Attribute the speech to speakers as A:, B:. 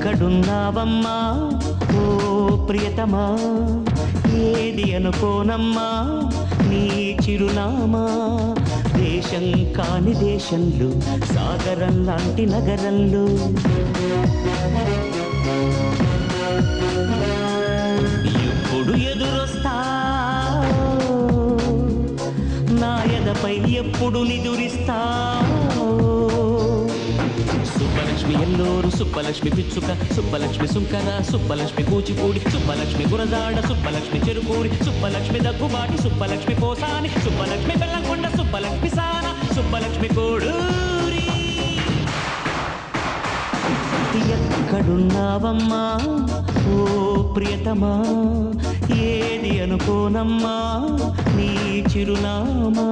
A: ఎక్కడున్నావమ్మా ఓ ప్రియతమా, ఏది అనుకోనమ్మా నీ చిరునామా. దేశం కాని దేశంలో, సాగరం లాంటి నగరంలో ఎప్పుడు ఎదురొస్తా, నా ఎదపై ఎప్పుడు నిదురిస్తా. సుబ్బలక్ష్మి ఎల్లూరు, సుబ్బలక్ష్మి పిచ్చుక, సుబ్బలక్ష్మి సుంకర, సుబ్బలక్ష్మి కూచిపూడి, సుబ్బలక్ష్మి గురజాడ, సుబ్బలక్ష్మి చెరుకూరి, సుబ్బలక్ష్మి దగ్గుబాటి, సుబ్బలక్ష్మి పోసాని, సుబ్బలక్ష్మి బెల్లంకొండ, సుబ్బలక్ష్మి సాన, సుబ్బలక్ష్మి కోడూరి. ఎక్కడున్నావమ్మా ఓ ప్రియతమా, ఏది అనుకోనమ్మా నీ చిరునామా.